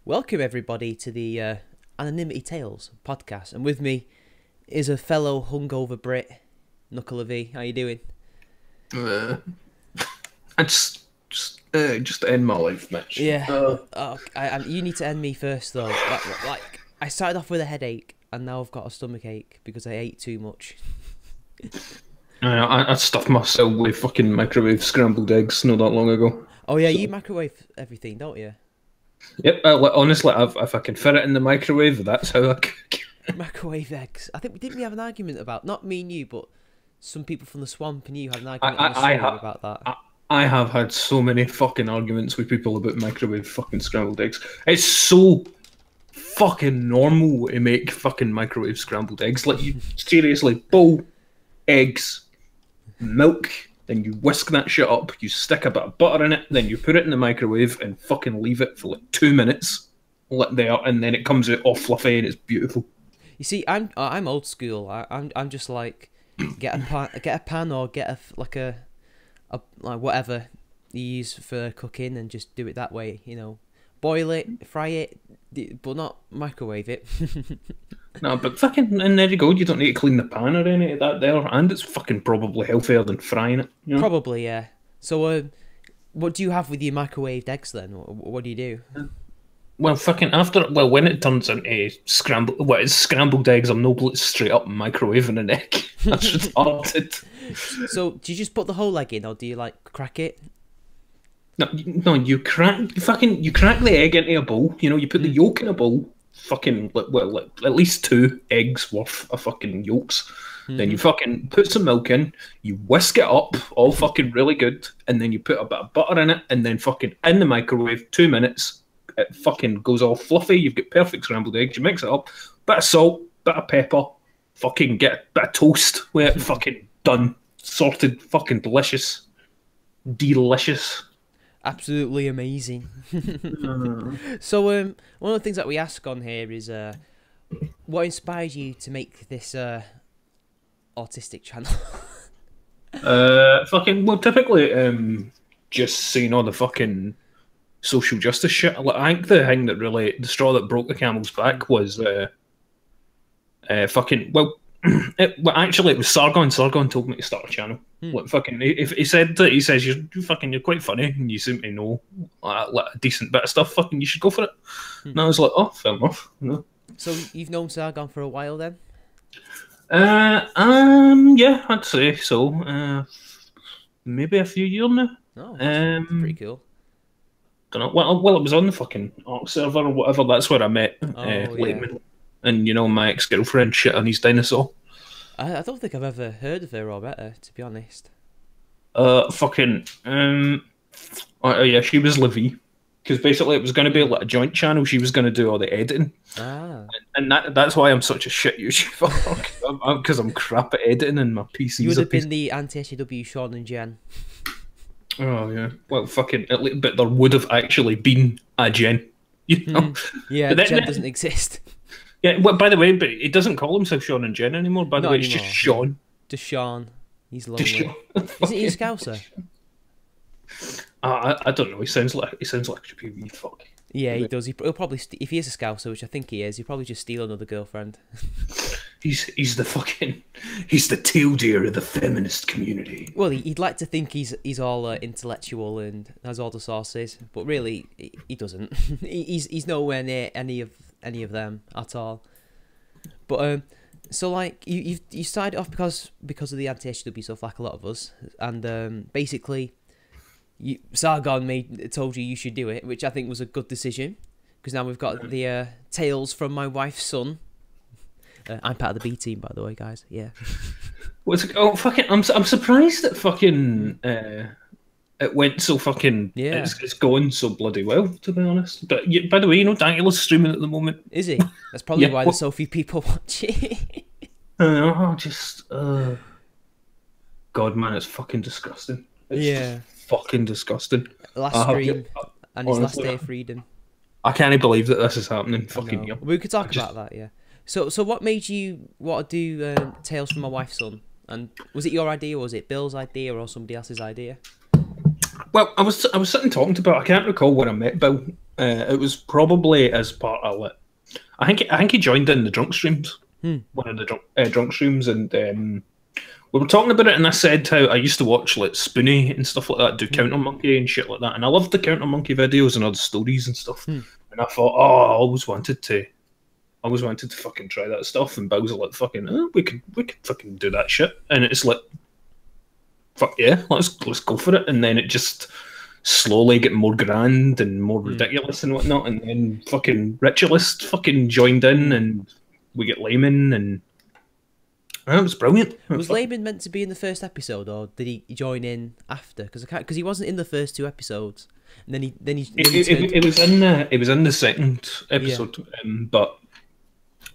Welcome everybody to the Anonymity Tales podcast, and with me is a fellow hungover Brit, Nuckelavee. How you doing? Uh, I just end my life, Mitch. Yeah. You need to end me first though. Like, I started off with a headache, and now I've got a stomach ache because I ate too much. I stuffed myself with fucking microwave scrambled eggs not that long ago. Oh yeah, So, you microwave everything, don't you? yep. Honestly, if I can fit it in the microwave, that's how I cook. Microwave eggs. I think didn't we have an argument about, not me and you, but some people from the swamp and you had an I, argument on the I, I, stream ha- about that. I have had so many fucking arguments with people about microwave fucking scrambled eggs. It's so fucking normal to make fucking microwave scrambled eggs. Like, you seriously boil eggs, milk, then you whisk that shit up, you stick a bit of butter in it, then you put it in the microwave and fucking leave it for like 2 minutes, let there, and then it comes out all fluffy and it's beautiful. You see, I'm old school. I'm just like get a pan or get a like whatever you use for cooking and just do it that way. You know, boil it, fry it, but not microwave it. No, but fucking, and there you go, you don't need to clean the pan or any of that there, and it's fucking probably healthier than frying it, you know? Probably, yeah. So, what do you have with your microwaved eggs then? What do you do? Well, fucking when it turns into it's scrambled eggs, I'm no straight up microwaving an egg. That's retarded. So, do you just put the whole egg in, or do you like crack it? No, you crack the egg into a bowl. You know, you put the yolk in a bowl. Fucking at least 2 eggs worth of fucking yolks. Then you fucking put some milk in. You whisk it up, all fucking really good, and then you put a bit of butter in it, and then fucking in the microwave 2 minutes. It fucking goes all fluffy. You've got perfect scrambled eggs. You mix it up, bit of salt, bit of pepper. Fucking get a bit of toast with it. Fucking done, sorted. Fucking delicious, delicious. Absolutely amazing. So, one of the things that we ask on here is, what inspired you to make this autistic channel? Fucking well, typically, just seeing all the fucking social justice shit. Like, I think the thing that really, the straw that broke the camel's back was fucking well. Actually, it was Sargon. Sargon told me to start a channel. Like, fucking, if he said that, he says you're quite funny and you seem to know like a decent bit of stuff. Fucking, you should go for it. And I was like, oh, fair enough. You So, you've known Sargon for a while then? Yeah, I'd say so. Maybe a few years now. Oh, that's pretty cool. Don't know. Well, it was on the fucking Ark server or whatever. That's where I met Lakeman. And, you know, my ex-girlfriend shit on his dinosaur. I don't think I've ever heard of her or met her, to be honest. Fucking, yeah, she was Levy. Because basically it was going to be like a joint channel. She was going to do all the editing. Ah. And that's why I'm such a shit YouTuber. Because I'm crap at editing and my PC's You would have been the anti-SJW Sean and Jen. Oh, yeah. Well, fucking, but there would have actually been a Jen. You know? Yeah, Jen doesn't exist. Yeah, well, by the way, but he doesn't call himself Sean and Jen anymore. By the way, it's just Sean. Just Sean. He's lonely. Isn't he a Scouser? I don't know. He sounds like a wee fuck. Yeah, he does. He'll probably, if he is a Scouser, which I think he is, he'll probably just steal another girlfriend. He's the tail deer of the feminist community. Well, he'd like to think he's all intellectual and has all the sources, but really he doesn't. he's nowhere near any of them at all. But so like you started off because of the anti-SJW stuff, like a lot of us, and basically Sargon told you should do it, which I think was a good decision, because now we've got the tales from my wife's son. I'm part of the B team, by the way, guys. Yeah. What's it? Oh, fucking! I'm surprised that fucking it went so fucking. Yeah. It's going so bloody well, to be honest. But by the way, you know, Daniel's streaming at the moment. Is he? That's probably why there's so few people watching. I know. Just God, man, it's fucking disgusting. It's fucking disgusting. Last stream and his last day of freedom. I can't believe that this is happening. Fucking yeah. We could talk about that, yeah. So what made you want to do Tales from My Wife's Son? And was it your idea, or was it Bill's idea, or somebody else's idea? Well, I was sitting talking to Bill. I can't recall when I met Bill. It was probably as part of it. I think he joined in the drunk streams, one of the drunk streams, and we were talking about it, and I said how I used to watch like Spoonie and stuff like that, do Counter Monkey and shit like that, and I loved the Counter Monkey videos and all the stories and stuff. And I thought, oh, I always wanted to fucking try that stuff. And Bowser like, fucking, oh, we could fucking do that shit. And it's like, fuck yeah, let's go for it. And then it just slowly get more grand and more ridiculous and whatnot. And then fucking Ritualist fucking joined in, and we get Layman, and it was brilliant. Was Layman meant to be in the first episode, or did he join in after? Because he wasn't in the first 2 episodes, and then he it was in the second episode, but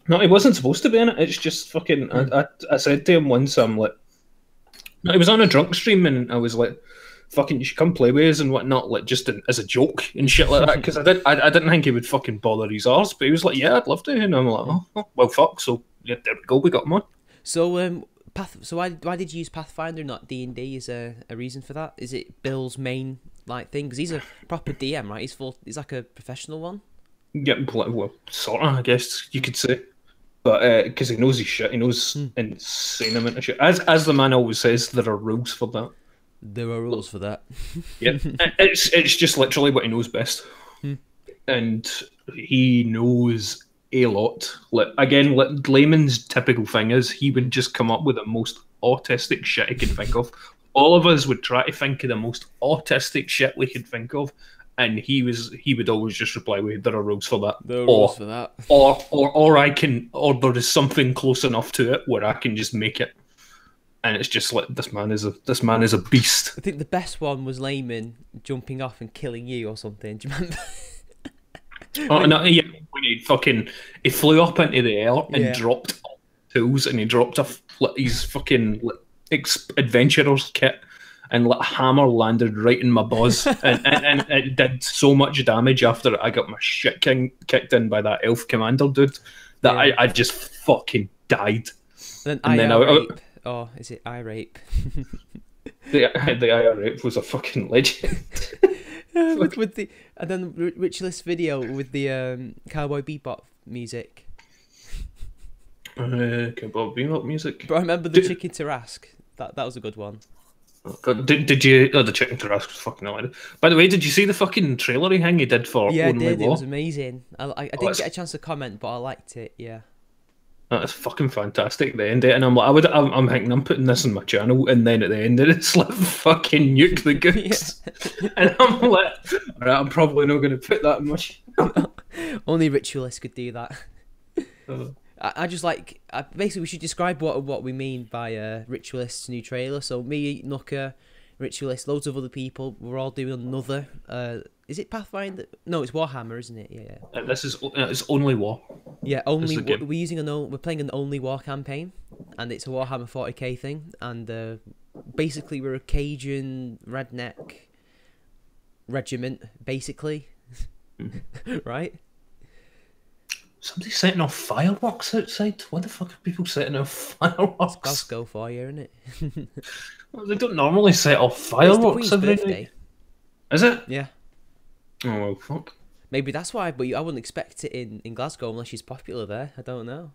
no, he wasn't supposed to be in it. It's just fucking. I said to him once, I'm like, no, he was on a drunk stream, and I was like, fucking, you should come play with us and whatnot, like just as a joke and shit like that. Because I didn't think he would fucking bother his arse, but he was like, yeah, I'd love to. And I'm like, oh well, fuck. So yeah, there we go, we got him on. So So why did you use Pathfinder, not D&D? Is a reason for that? Is it Bill's main like thing? Because he's a proper DM, right? He's like a professional one. Yeah, well, sort of, I guess you could say. But because he knows his shit, he knows insane amount of shit. As the man always says, there are rules for that. There are rules for that. Yeah, it's just literally what he knows best, and he knows a lot. Like again, Layman's typical thing is he would just come up with the most autistic shit he can think of. All of us would try to think of the most autistic shit we could think of, and he would always just reply with, "There are rules for that." There are rules for that. Or there is something close enough to it where I can just make it. And it's just like, this man is a beast. I think the best one was Layman jumping off and killing you or something. Do you remember? Oh no! Yeah, when he flew up into the air and dropped tools, and he dropped his fucking adventurer's kit, and a hammer landed right in my buzz, and it did so much damage after I got my shit kicked in by that elf commander dude that I just fucking died. And then rape. Oh, is it eye rape? The IR rape was a fucking legend. with the and then Ritualist video with the Cowboy Bebop music. Cowboy Bebop music. But I remember the Chicken Tarrasque. That was a good one. Did you? Oh, the Chicken Tarrasque was fucking hilarious. By the way, did you see the fucking trailery thing he did for? Yeah, Only I did. War? It was amazing. I didn't get a chance to comment, but I liked it. Yeah. That's fucking fantastic. The end, and I'm like, I'm thinking I'm putting this on my channel, and then at the end, it's like fucking Nuke the Goose, and I'm like, all right, I'm probably not going to put that much. Only Ritualist could do that. I just like basically we should describe what we mean by Ritualist's new trailer. So me, Nucker, Ritualist, loads of other people. We're all doing another. Is it Pathfinder? No, it's Warhammer, isn't it? Yeah. This is it's Only War. Yeah, we're playing an Only War campaign, and it's a Warhammer 40k thing, and basically we're a Cajun redneck regiment, basically, right? Somebody's setting off fireworks outside. Why the fuck are people setting off fireworks? It's Glasgow for you, isn't it? Well, they don't normally set off fireworks every day. Is it? Yeah. Oh well, fuck. Maybe that's why, but I wouldn't expect it in Glasgow unless she's popular there. I don't know.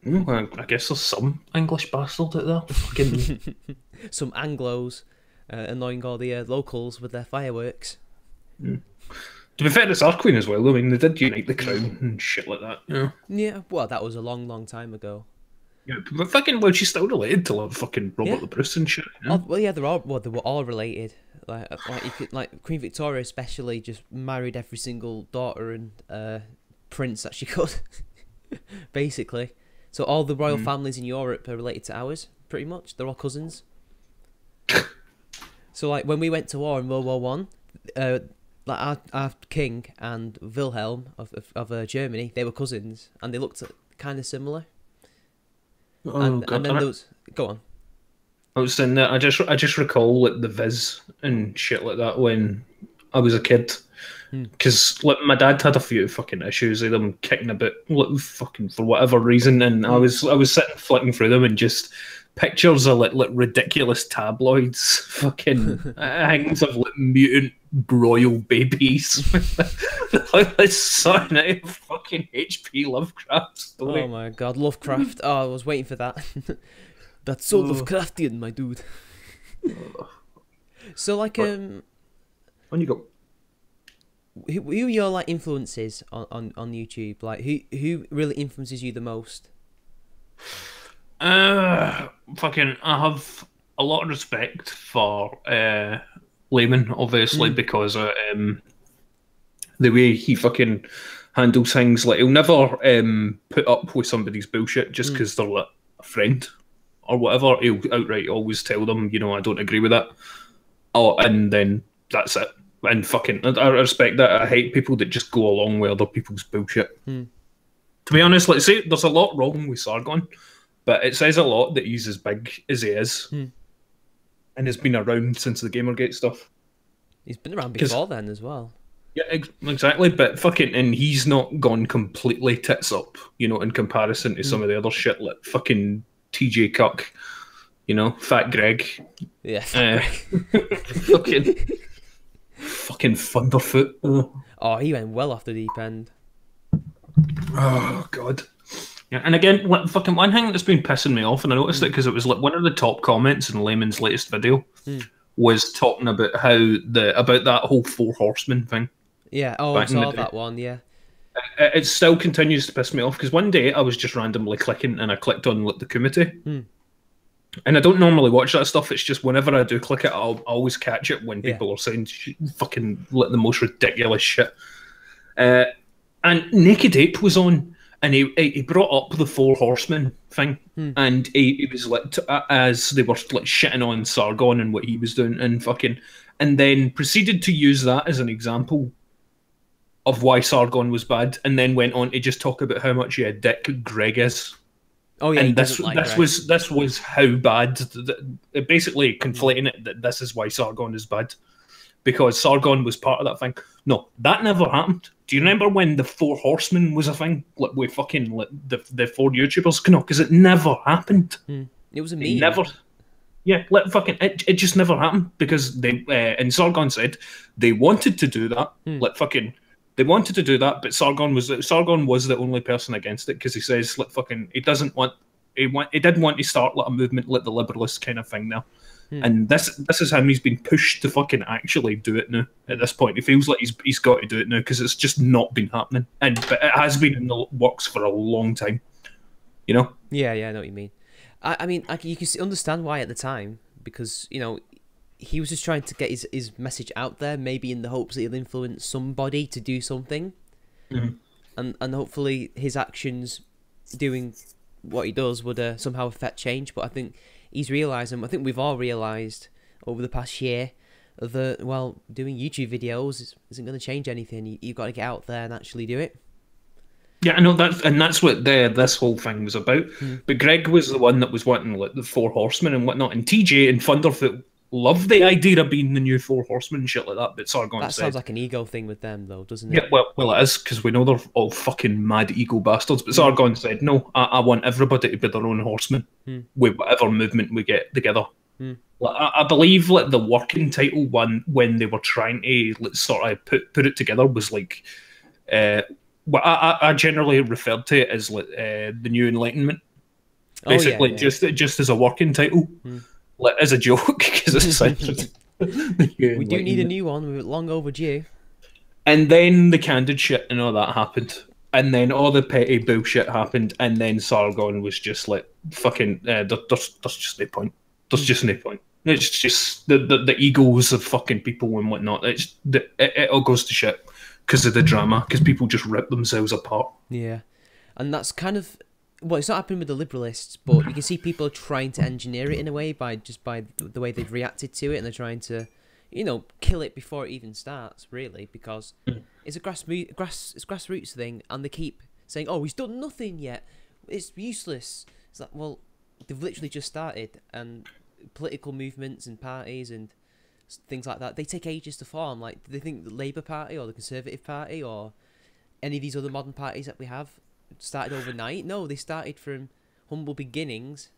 Well, I guess there's some English bastard out there. Fucking some Anglos annoying all the locals with their fireworks. To be fair, it's our queen as well. I mean, they did unite the crown and shit like that. Yeah. Yeah. Well, that was a long, long time ago. Yeah, but fucking well, she's still related to like fucking Robert the Bruce and shit. You know? Oh, well, yeah, they were all related. Like Queen Victoria especially just married every single daughter and prince that she could, basically. So all the royal families in Europe are related to ours, pretty much. They're all cousins. So like when we went to war in World War One, like our king and Wilhelm of Germany, they were cousins, and they looked kind of similar. Oh, and God, then those go on. I was saying that I just recall like the Viz and shit like that when I was a kid, Because like, my dad had a few fucking issues with them kicking about like, fucking for whatever reason, and I was sitting flicking through them and just pictures of like ridiculous tabloids, fucking things of like mutant royal babies. Like this son out of fucking H.P. Lovecraft story. Oh my god, Lovecraft. Oh, I was waiting for that. That's so Lovecraftian, my dude. So like On you go. who are your like influences on YouTube? Like who really influences you the most? Fucking, I have a lot of respect for Layman, obviously, because the way he fucking handles things. Like, he'll never put up with somebody's bullshit just because they're like a friend or whatever. He'll outright always tell them, you know, I don't agree with that. Oh, and then that's it. And fucking, I respect that. I hate people that just go along with other people's bullshit. To be honest, let's say there's a lot wrong with Sargon, but it says a lot that he's as big as he is and has been around since the Gamergate stuff. He's been around before then as well. Yeah, exactly. But fucking, and he's not gone completely tits up, you know, in comparison to some of the other shit like fucking TJ Cuck, you know, Fat Greg. Yeah, Fat Greg. fucking Thunderfoot. Oh, he went well off the deep end. Oh god. Yeah, and again, like, fucking one thing that's been pissing me off, and I noticed it because it was like one of the top comments in Layman's latest video was talking about how about that whole Four Horsemen thing. Yeah, oh, I saw that one. Yeah, it still continues to piss me off because one day I was just randomly clicking and I clicked on like the Kumite. And I don't normally watch that stuff. It's just whenever I do click it, I'll always catch it when people are saying fucking like the most ridiculous shit. And Naked Ape was on, and he brought up the Four Horsemen thing, and he was like, as they were like shitting on Sargon and what he was doing, and then proceeded to use that as an example of why Sargon was bad, and then went on to just talk about how much a dick Greg is. Oh yeah, and this was how bad. Basically, conflating it that this is why Sargon is bad, because Sargon was part of that thing. No, that never happened. Do you remember when the Four Horsemen was a thing? Like with fucking like the four YouTubers? No, because it never happened. It was a meme. It never. Yeah, like fucking it just never happened because they and Sargon said they wanted to do that. Like fucking. They wanted to do that, but Sargon was the only person against it because he says like fucking he didn't want to start like a movement like the liberalist kind of thing now, and this is him. He's been pushed to fucking actually do it now. At this point, he feels like he's got to do it now because it's just not been happening, but it has been in the works for a long time. You know? Yeah, I know what you mean. I mean, you can understand why at the time because you know. He was just trying to get his message out there, maybe in the hopes that he'll influence somebody to do something, and hopefully his actions doing what he does would somehow affect change. But I think he's realised, and I think we've all realised over the past year that doing YouTube videos isn't going to change anything. You've got to get out there and actually do it. Yeah, I know that's what this whole thing was about. But Greg was the one that was wanting like the Four Horsemen and whatnot, and TJ and Thunderfoot love the idea of being the new Four Horsemen and shit like that, but Sargon said... sounds like an ego thing with them, though, doesn't it? Yeah, well, it is, because we know they're all fucking mad ego bastards, but Sargon said, no, I want everybody to be their own horseman with whatever movement we get together. Like, I believe like the working title one, when they were trying to sort of put it together, was like... what I generally referred to it as like the New Enlightenment. Basically, just as a working title. Like, as a joke, because it's essentially we do need a new one. We're long overdue. And then the candid shit and all that happened, and then all the petty bullshit happened, and then Sargon was just like, "Fucking, there's just no point. There's just no point. It's just the egos of fucking people and whatnot. It all goes to shit because of the drama, because people just rip themselves apart." Yeah, and that's kind of. Well, it's not happened with the liberalists, but you can see people trying to engineer it in a way by the way they've reacted to it, and they're trying to, you know, kill it before it even starts, really, because it's a grassroots thing, and they keep saying, "Oh, he's done nothing yet. It's useless." It's like, well, they've literally just started, and political movements and parties and things like that, they take ages to form. Like, do they think the Labour Party or the Conservative Party or any of these other modern parties that we have started overnight? No, they started from humble beginnings,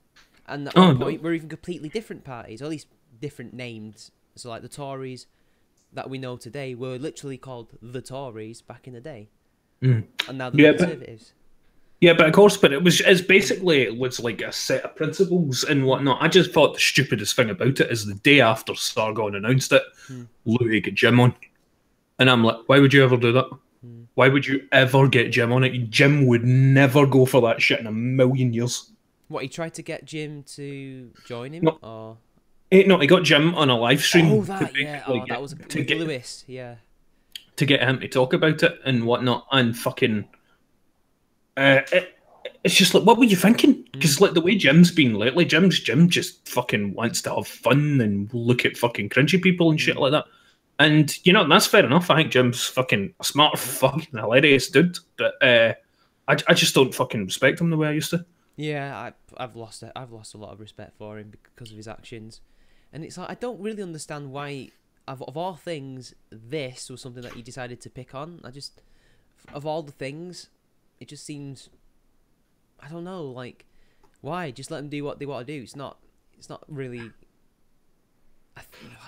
and at one point we're even completely different parties, or at least different names. So like the Tories that we know today were literally called the Tories back in the day, and now they're the Conservatives. But of course, it was like a set of principles and whatnot. I just thought the stupidest thing about it is the day after Sargon announced it, Louis got Jim on, and I'm like, why would you ever do that? Why would you ever get Jim on it? Jim would never go for that shit in a million years. What, he tried to get Jim to join him? No. Or... No, he got Jim on a live stream. Oh, that, yeah. Oh, that was with Lewis, yeah. To get him to talk about it and whatnot, and fucking... it's just like, what were you thinking? Because like the way Jim's been lately, Jim just fucking wants to have fun and look at fucking cringy people and shit like that. And, you know, that's fair enough. I think Jim's fucking a smart, fucking hilarious dude. But I just don't fucking respect him the way I used to. Yeah, I've lost a lot of respect for him because of his actions. And it's like, I don't really understand why, of all things, this was something that he decided to pick on. Of all the things, it just seems, I don't know, like, why? Just let them do what they want to do. It's not really...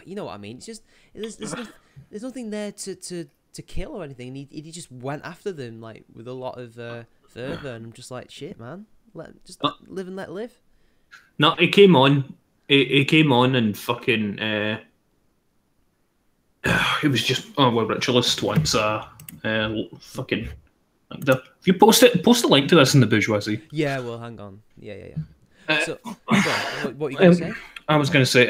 You know what I mean? It's just there's nothing there to kill or anything. He just went after them like with a lot of fervor, and I'm just like, shit, man. Live and let live. No, he came on. He came on and fucking. He was just we're ritualist once. Fucking. If you post a link to this in the bourgeoisie. Yeah, well, hang on. Yeah. So, what are you going to say? I was going to say,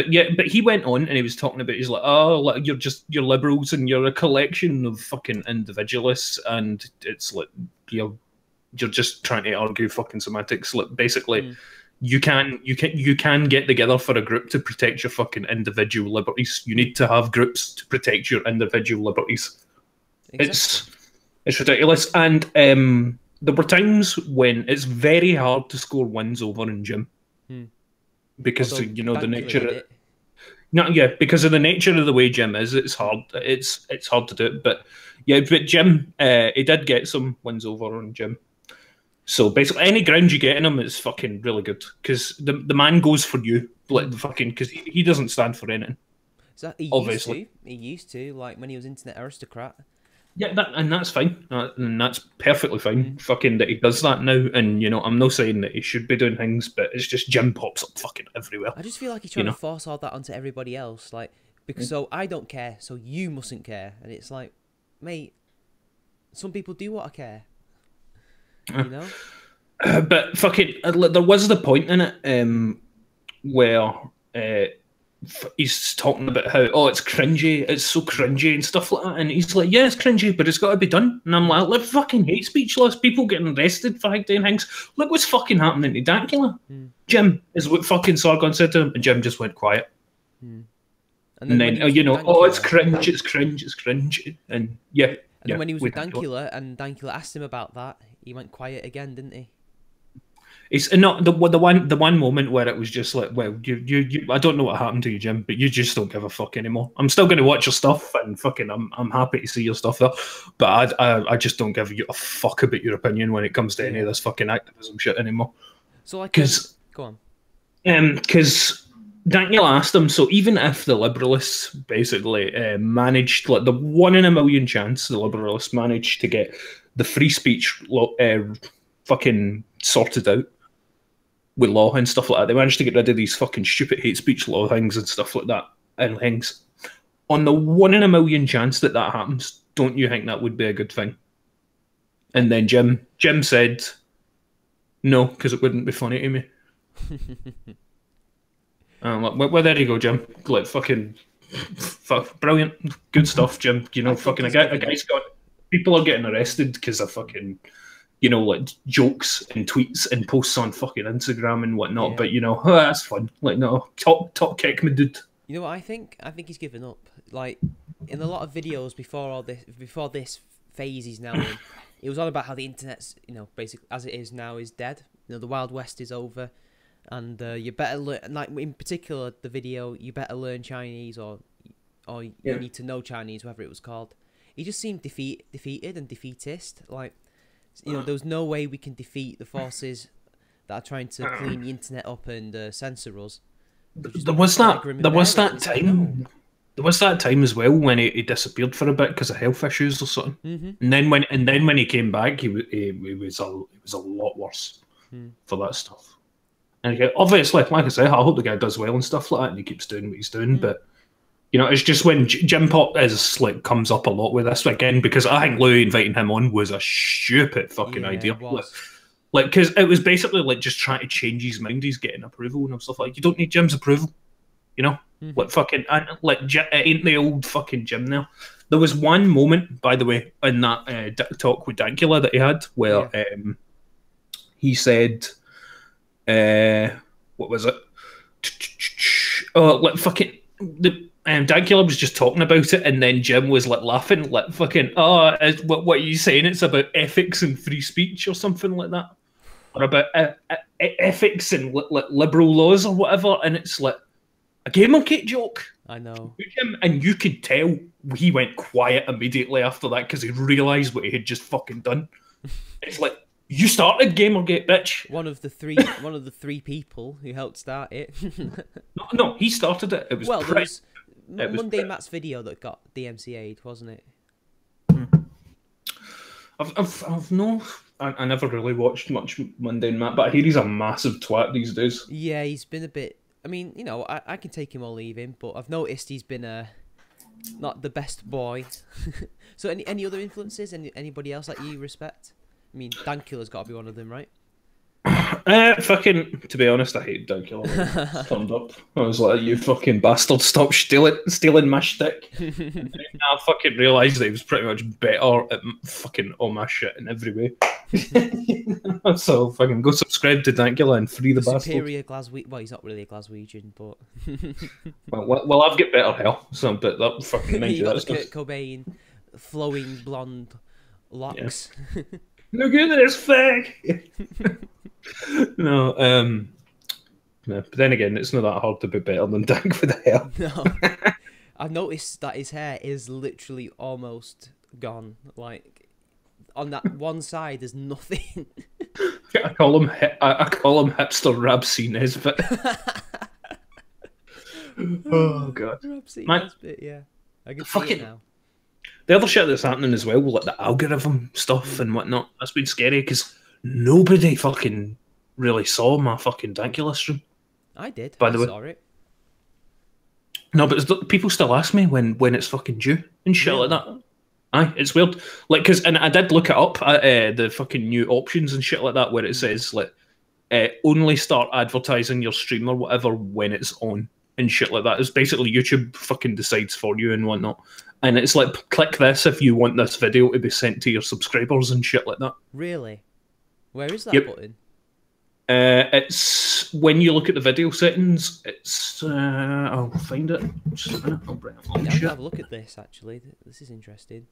yeah, but he went on and he was talking about, he's like, oh, you're liberals and you're a collection of fucking individualists, and it's like, you're just trying to argue fucking semantics. Like, basically, you can get together for a group to protect your fucking individual liberties. You need to have groups to protect your individual liberties. Exactly. It's ridiculous, and there were times when it's very hard to score wins over in Jim. Because you know the nature of because of the nature of the way Jim is, it's hard to do it. But Jim, he did get some wins over on Jim. So basically, any ground you get in him is fucking really good, because the man goes for you, like the fucking, because he doesn't stand for anything. So he used to, like when he was internet aristocrat. Yeah, that's fine, and that's perfectly fine. Fucking that he does that now, and you know, I'm not saying that he should be doing things, but it's just Jim pops up fucking everywhere. I just feel like he's trying to force all that onto everybody else, like, because so I don't care, so you mustn't care, and it's like, mate, some people do want to care, you know. But fucking, there was the point in it where he's talking about how, it's cringy, it's so cringy and stuff like that, and he's like, yeah, it's cringy, but it's got to be done. And I'm like, fucking hate speech laws, people getting arrested for doing things. Look what's fucking happening to Dankula. Jim is what fucking Sargon said to him, and Jim just went quiet. And then you know, it's cringe, and yeah. And then when he was with Dankula, and Dankula asked him about that, he went quiet again, didn't he? It's not the one moment where it was just like, well, you I don't know what happened to you, Jim, but you just don't give a fuck anymore. I'm still going to watch your stuff, and fucking I'm happy to see your stuff there, but I just don't give you a fuck about your opinion when it comes to any of this fucking activism shit anymore. So like, go on. Because Daniel asked him, so even if the liberalists basically managed, like the 1 in a million chance the liberalists managed to get the free speech fucking sorted out with law and stuff like that, they managed to get rid of these fucking stupid hate speech law things and stuff like that, and things. On the 1 in a million chance that happens, don't you think that would be a good thing? And then Jim said, no, because it wouldn't be funny to me. Well, there you go, Jim. Like, fucking, brilliant, good stuff, Jim. You know, fucking a guy's got, people are getting arrested because of fucking, you know, like jokes and tweets and posts on fucking Instagram and whatnot. Yeah. But you know, that's fun. Like, no, top kick me, dude. You know what I think? I think he's given up. Like, in a lot of videos before this phase he's now in, he was on about how the internet's, you know, basically as it is now, is dead. You know, the Wild West is over, and you better learn. Like in particular, the video, you better learn Chinese, or you need to know Chinese, whatever it was called. He just seemed defeated and defeatist. Like, you know, there was no way we can defeat the forces that are trying to clean the internet up and censor us. There was that time. There was that time as well when he disappeared for a bit because of health issues or something. And then when he came back, he was a lot worse for that stuff. And obviously, like I say, I hope the guy does well and stuff like that, and he keeps doing what he's doing. But you know, it's just when Jim Pop comes up a lot with this again, because I think Louis inviting him on was a stupid fucking idea. Like, because it was basically like just trying to change his mind. He's getting approval and stuff like. You don't need Jim's approval, you know. Like fucking, it ain't the old fucking Jim now. There was one moment, by the way, in that talk with Dankula that he had, where he said, "What was it? Oh, like fucking the." Dankula was just talking about it, and then Jim was like laughing, like fucking, what are you saying? It's about ethics and free speech or something like that, or about ethics and like liberal laws or whatever. And it's like a Gamergate joke. I know. And you could tell he went quiet immediately after that because he realised what he had just fucking done. It's like, you started Gamergate, bitch. One of the three people who helped start it. No, he started it. It was Monday Matt's video that got DMCA'd, wasn't it? I never really watched much Monday Matt, but I hear he's a massive twat these days. Yeah, he's been a bit. I mean, you know, I can take him or leave him, but I've noticed he's been not the best boy. So any other influences? Anybody else that you respect? I mean, Dankula's got to be one of them, right? Fucking, to be honest, I hate Dankula. Turned up. I was like, you fucking bastard, stop stealing my shtick. I fucking realised that he was pretty much better at fucking all my shit in every way. So fucking go subscribe to Dankula and free the bastard. Superior Glaswegian. Well, he's not really a Glaswegian, but... well, I've got better hair, so but that fucking mind you. Got the Kurt Cobain, flowing blonde locks. Yeah. Look at this fag. No, but then again, it's not that hard to be better than Dank with the hair. No, I've noticed that his hair is literally almost gone. Like on that one side, there's nothing. I call him hipster Rabsy Nesbitt. Oh god, Rabsy Nesbitt, yeah. I can see it now. The other shit that's happening as well, like the algorithm stuff and whatnot, that's been scary because nobody fucking really saw my fucking Dankula stream. I did. By the way, saw it. No, but people still ask me when it's fucking due and shit like that. Aye, it's weird. Like, and I did look it up, the fucking new options and shit like that, where it says like only start advertising your stream or whatever when it's on and shit like that. It's basically YouTube fucking decides for you and whatnot. And it's like, click this if you want this video to be sent to your subscribers and shit like that. Really? Where is that button? It's when you look at the video settings. It's I'll find it. Just a minute. I'll bring it on. I'll have a look at this. Actually, this is interesting.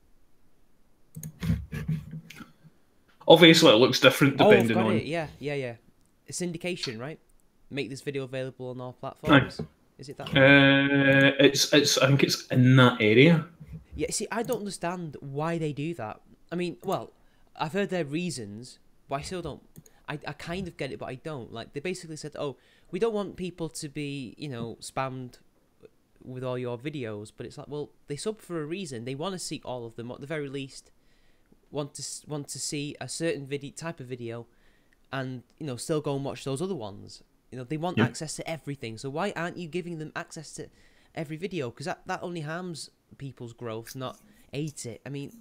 Obviously, it looks different depending on. Yeah. It's syndication, right? Make this video available on all platforms. Right. Is it that? It's. I think it's in that area. Yeah. See, I don't understand why they do that. I mean, well, I've heard their reasons, but I still don't. I kind of get it, but I don't. Like, they basically said, oh, we don't want people to be, you know, spammed with all your videos. But it's like, well, they sub for a reason. They want to see all of them, at the very least. Want to see a certain type of video, and you know, still go and watch those other ones. You know, they want access to everything. So why aren't you giving them access to every video? Because that only harms people's growth, not aids it. I mean,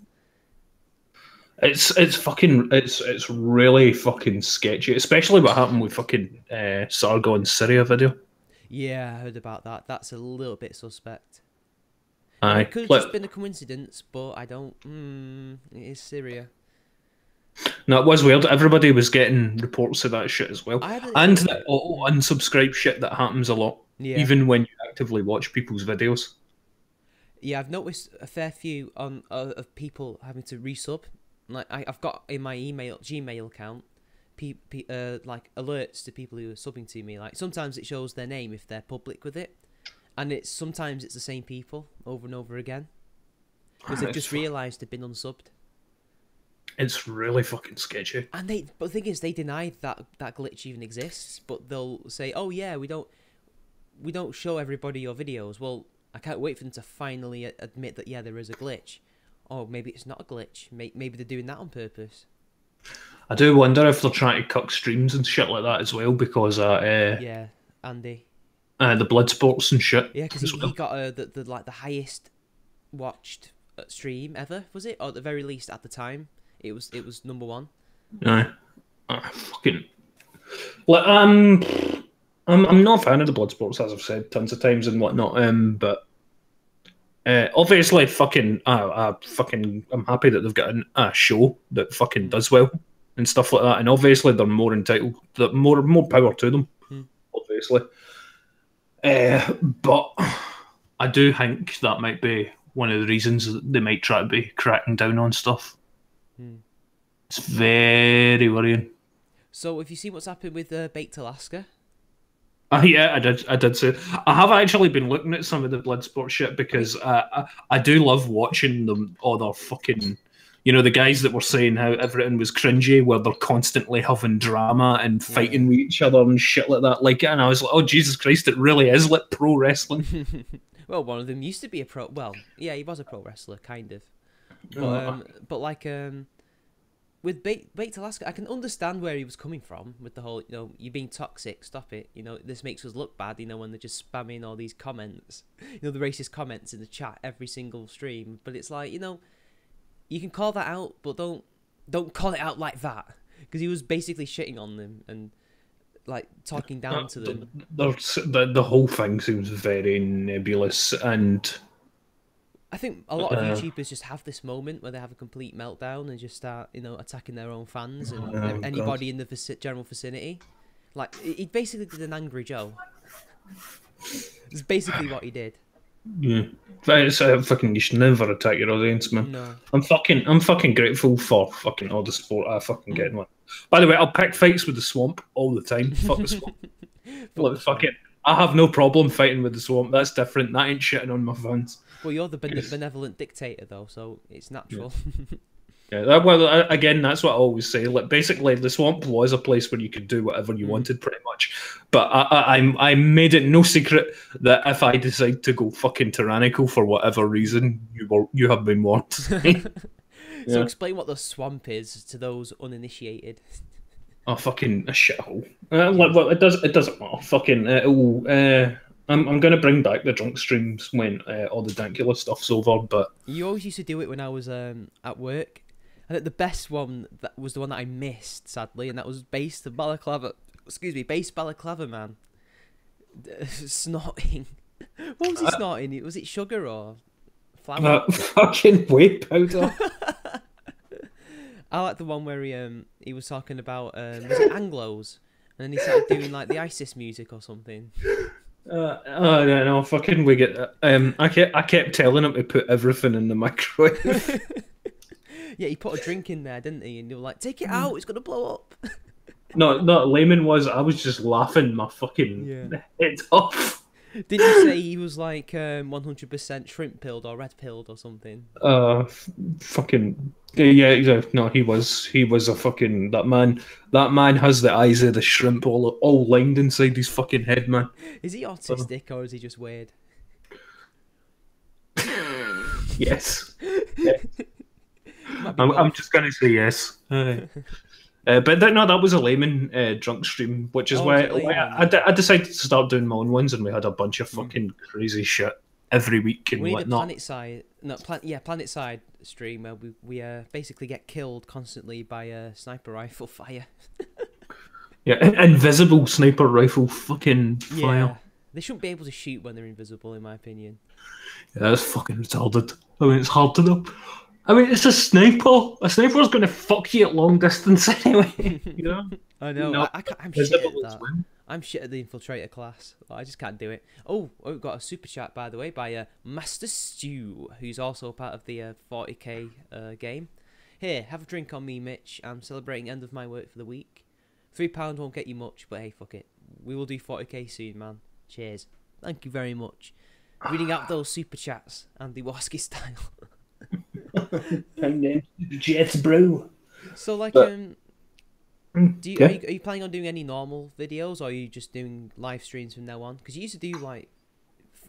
it's really fucking sketchy, especially what happened with fucking Sargo and Syria video. Yeah, I heard about that. That's a little bit suspect. Aye. It could have just been a coincidence, but I don't. It is Syria. No, it was weird. Everybody was getting reports of that shit as well. And the unsubscribe shit that happens a lot, even when you actively watch people's videos. Yeah, I've noticed a fair few of people having to resub. Like I've got in my Gmail account, like alerts to people who are subbing to me. Like sometimes it shows their name if they're public with it, and sometimes it's the same people over and over again because they've just realised they've been unsubbed. It's really fucking sketchy. And but the thing is, they deny that glitch even exists, but they'll say, "Oh yeah, we don't show everybody your videos." Well, I can't wait for them to finally admit that there is a glitch. Oh, maybe it's not a glitch. Maybe they're doing that on purpose. I do wonder if they're trying to cuck streams and shit like that as well, because yeah, Andy. The blood sports and shit. Yeah, because he got the highest watched stream ever, was it? Or at the very least at the time, it was #1. No, fucking. Like, I'm not a fan of the blood sports, as I've said tons of times and whatnot. But obviously, I'm happy that they've got a show that fucking does well and stuff like that. And obviously, they're more entitled. More power to them. Obviously. But I do think that might be one of the reasons that they might try to be cracking down on stuff. It's very worrying. So, have you seen what's happened with Baked Alaska? Yeah, I did say. I have actually been looking at some of the Bloodsport shit because I do love watching them. All their fucking, the guys that were saying how everything was cringy, where they're constantly having drama and fighting with each other and shit like that. Like, and I was like, oh Jesus Christ, it really is like pro wrestling. Well, one of them used to be a pro. Well, yeah, he was a pro wrestler, kind of. But like with Baked Alaska, I can understand where he was coming from with the whole, you're being toxic, stop it. This makes us look bad, when they're just spamming all these comments, the racist comments in the chat every single stream. But it's like, you can call that out, but don't call it out like that, because he was basically shitting on them and like talking down to them. The whole thing seems very nebulous, and I think a lot of YouTubers just have this moment where they have a complete meltdown and just start, attacking their own fans and anybody in the general vicinity. Like, he basically did an Angry Joe. It's basically what he did. Yeah, it's fucking. You should never attack your audience, man. No. I'm fucking grateful for fucking all the support I fucking get. By the way, I'll pick fights with the Swamp all the time. Fuck the Swamp. Look, fuck it. I have no problem fighting with the Swamp. That's different. That ain't shitting on my fans. Well, you're the benevolent dictator, though, so it's natural. Yeah, well, again, that's what I always say. Like, basically, the Swamp was a place where you could do whatever you wanted, pretty much. But I made it no secret that if I decide to go fucking tyrannical for whatever reason, you have been warned. So explain what the Swamp is to those uninitiated. Oh, fucking a shithole. Well, it doesn't matter. Fucking I'm gonna bring back the drunk streams when all the Dankula stuff's over. But you always used to do it when I was at work. I think the best one that was the one that I missed, sadly, and that was Bass Balaclava man. Snorting. What was he snorting? Was it sugar or flour? Fucking whey powder. I like the one where he was talking about was it Anglos, and then he started doing like the ISIS music or something. No, fucking we get that. I kept telling him to put everything in the microwave. Yeah, he put a drink in there, didn't he? And they were like, "Take it out, it's gonna blow up." No, layman was. I was just laughing my fucking head off. Did you say he was like 100% shrimp pilled or red pilled or something? Fucking yeah. No, he was a fucking that man. That man has the eyes of the shrimp all lined inside his fucking head, man. Is he autistic or is he just weird? Yes. I'm just gonna say yes. But that was a layman drunk stream, which is why I decided to start doing my own ones, and we had a bunch of fucking crazy shit every week and we whatnot. Need a Planet Side stream where we basically get killed constantly by a sniper rifle fire. Yeah, invisible sniper rifle fucking fire. Yeah, they shouldn't be able to shoot when they're invisible, in my opinion. Yeah, that's fucking retarded. I mean, it's hard to know. I mean, it's a sniper. A sniper's going to fuck you at long distance anyway. I know. No, I'm shit at that. I'm shit at the infiltrator class. I just can't do it. Oh, we've got a super chat, by the way, by Master Stew, who's also part of the 40k game. Here, have a drink on me, Mitch. I'm celebrating end of my work for the week. £3 won't get you much, but hey, fuck it. We will do 40k soon, man. Cheers. Thank you very much. Reading out those super chats, Andy Waski style. Jets, bro. So, like, But, are you planning on doing any normal videos, or are you just doing live streams from now on? Because you used to do, like,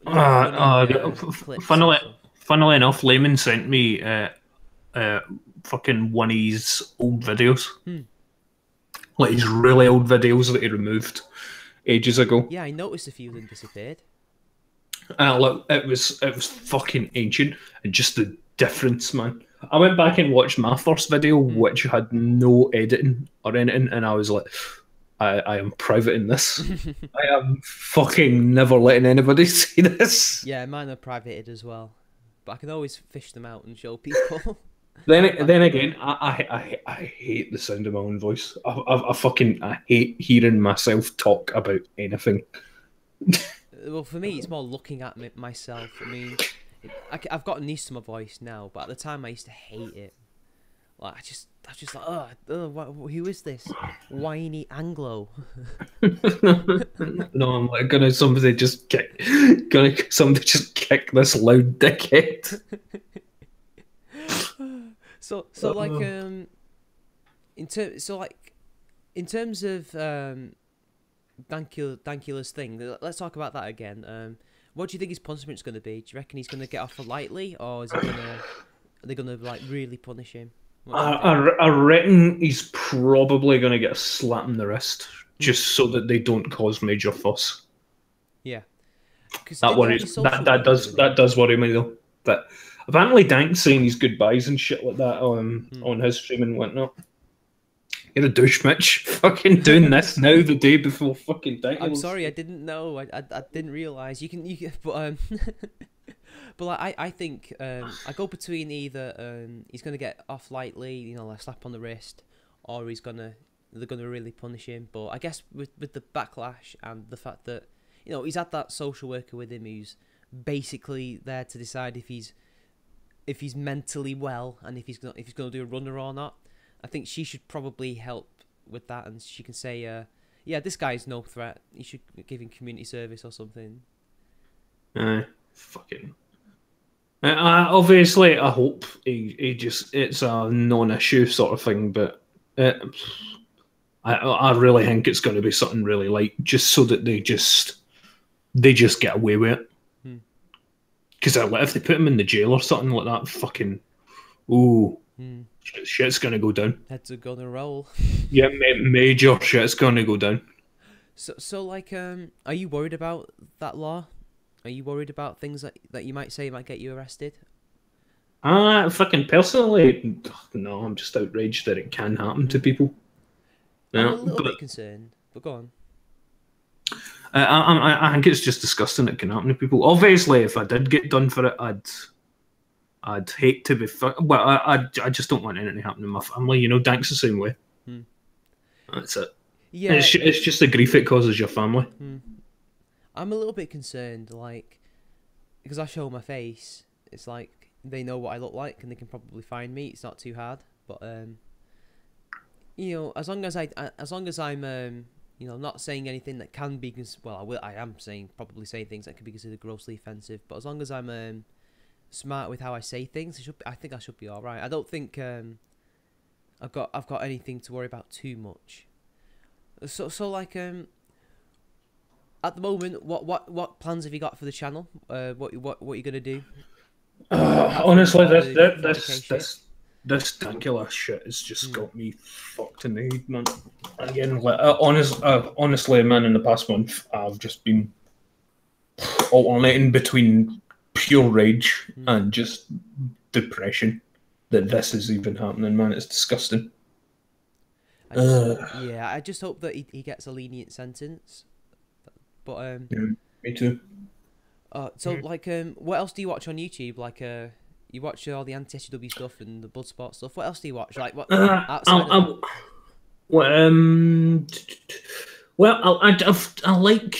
clips. Funnily enough, Layman sent me fucking one of his old videos. Like his really old videos that he removed ages ago. Yeah, I noticed a few of them disappeared. Look, it was fucking ancient, and just the difference, man. I went back and watched my first video, which had no editing or anything, and I was like, I am private in this. I am fucking never letting anybody see this. Yeah, mine are privated as well, but I can always fish them out and show people. Then again, I hate the sound of my own voice. I hate hearing myself talk about anything. Well, for me, it's more looking at myself. I mean, I've gotten used to my voice now, but at the time I used to hate it. Like I was just like, who is this whiny Anglo? No, I'm like, somebody just kick kick this loud dickhead. So like in terms of Dankula's thing, let's talk about that again. What do you think his punishment's going to be? Do you reckon he's going to get off lightly, or are they going to like really punish him? I reckon he's probably going to get a slap in the wrist, just so that they don't cause major fuss. Yeah, that does worry me though. But apparently, Dank's saying his goodbyes and shit like that on his stream and whatnot. You're a douche, Mitch. Fucking doing this now the day before fucking Dank. I'm sorry, I didn't know. I didn't realise. You can but but like, I think I go between either he's gonna get off lightly, you know, like slap on the wrist, or they're gonna really punish him. But I guess with the backlash and the fact that, you know, he's had that social worker with him who's basically there to decide if he's mentally well and if he's gonna do a runner or not. I think she should probably help with that, and she can say, yeah, this guy's no threat. You should give him community service or something. Fucking. Obviously, I hope it's a non-issue sort of thing, but I really think it's going to be something really light, just so that they just get away with it. Because if they put him in the jail or something like that, fucking, shit's gonna go down. Heads are gonna roll. Yeah, major shit's gonna go down. So like, are you worried about that law? Are you worried about things that you might say might get you arrested? Fucking personally, no. I'm just outraged that it can happen to people. I'm a little bit concerned, but go on. I think it's just disgusting it can happen to people. Obviously, if I did get done for it, I'd hate to be. Well, I just don't want anything to happen to my family. You know, Dank's the same way. That's it. Yeah, it's just the grief it causes your family. I'm a little bit concerned, like, because I show my face. It's like they know what I look like, and they can probably find me. It's not too hard, but you know, as long as I'm you know, not saying anything that can be, I am probably saying things that could be considered grossly offensive, but as long as I'm smart with how I say things, I think I should be all right. I don't think I've got anything to worry about too much. So like at the moment, what plans have you got for the channel? What you gonna do? Honestly, this Dankula shit has just got me fucked in the head, man. Again, like, honestly, man, in the past month, I've just been alternating between pure rage and just depression that this is even happening, man. It's disgusting. I just hope that he gets a lenient sentence. But yeah, me too. So like, what else do you watch on YouTube? Like, you watch all the anti-SJW stuff and the Bloodsport stuff. What else do you watch? Like, what outside of well, I like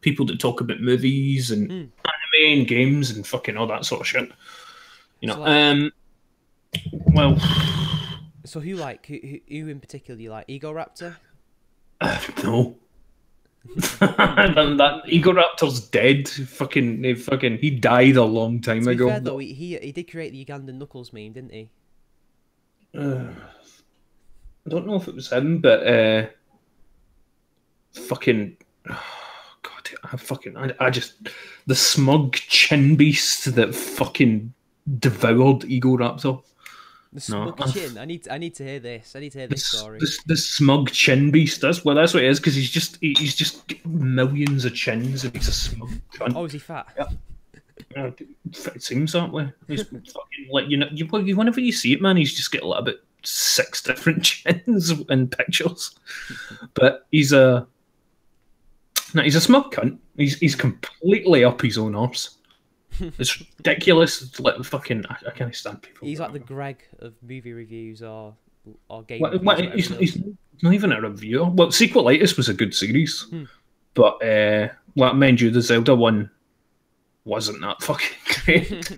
people that talk about movies and anime and games and fucking all that sort of shit. You know, So who in particular you like? Ego Raptor? No. That Egoraptor's dead. He died a long time To be ago. fair though, he did create the Ugandan Knuckles meme, didn't he? I don't know if it was him, but fucking. Oh, God, I just the smug chin beast that fucking devoured Egoraptor. The smug chin. I need to hear this. I need to hear this story. The smug chin beast. That's what it is, because he's just millions of chins and he's a smug cunt. Oh, is he fat? Yeah. It seems that way. He's fucking like whenever you see it, man, he's just got about 6 different chins in pictures. But he's a smug cunt. He's completely up his own arse. It's ridiculous. It's like fucking. I can't stand people. He's like the Greg of movie reviews or game. He's not even a reviewer. Well, Sequelitis was a good series, but mind you, the Zelda one wasn't that fucking great.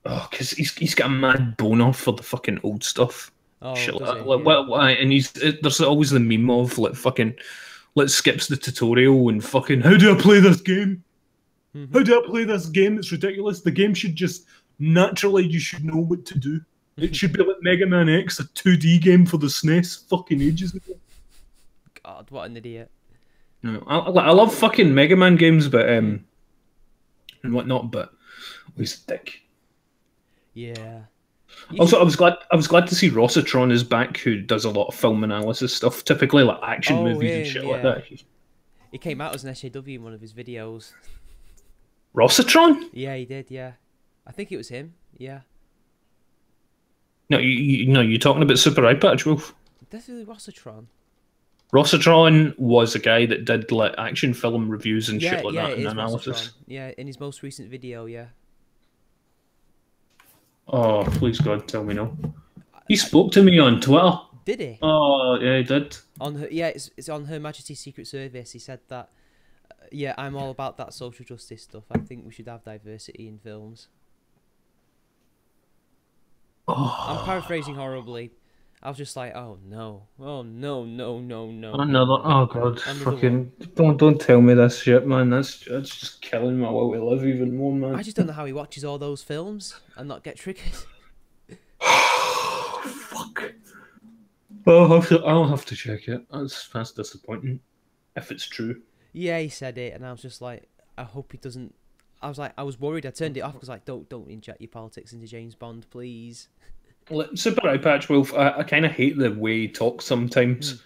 Because he's got a mad boner for the fucking old stuff. Oh, shit like that. And there's always the meme of like fucking. Let's skips the tutorial and fucking, how do I play this game? How do I play this game? It's ridiculous. The game should just naturally, you should know what to do. It should be like Mega Man X, a 2D game for the SNES, fucking ages ago. God, what an idiot. No, I love fucking Mega Man games, but and whatnot, but he's a dick. Yeah. Also, I was glad to see Rossitron is back, who does a lot of film analysis stuff, typically like action movies and shit like that. He came out as an SJW in one of his videos. Rossitron? Yeah, he did. Yeah, I think it was him. Yeah. No, you're talking about Super Eye Patch Wolf. Definitely Rossitron. Rossitron was a guy that did like action film reviews and shit like that and analysis. Rossitron. Yeah, in his most recent video, yeah. Oh, please God, tell me no. He spoke to me on Twitter. Did he? Oh, yeah, he did. It's on Her Majesty's Secret Service. He said that, I'm all about that social justice stuff. I think we should have diversity in films. Oh. I'm paraphrasing horribly. I was just like, oh no, no. Another, oh God, fucking, don't tell me this shit, man. That's just killing my will to live even more, man. I just don't know how he watches all those films and not get triggered. Fuck. I'll have to check it. That's disappointing. If it's true. Yeah, he said it, and I was just like, I hope he doesn't. I was worried. I turned it off because don't inject your politics into James Bond, please. Super Eye Patch Wolf, I kind of hate the way he talks sometimes.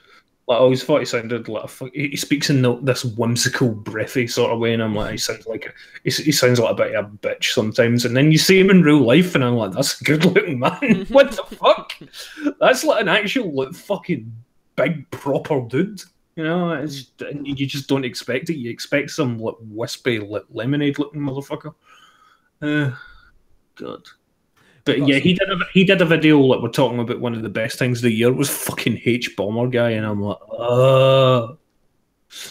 Like, I always thought he sounded like he speaks in this whimsical, breathy sort of way, and I'm like, he sounds like a bit of a bitch sometimes. And then you see him in real life, and I'm like, that's a good looking man. What the fuck? That's like an actual like fucking big proper dude. You know, you just don't expect it. You expect some like wispy, like lemonade looking motherfucker. God. But yeah, he did a video like we're talking about one of the best things of the year was fucking H Bomber guy, and I'm like,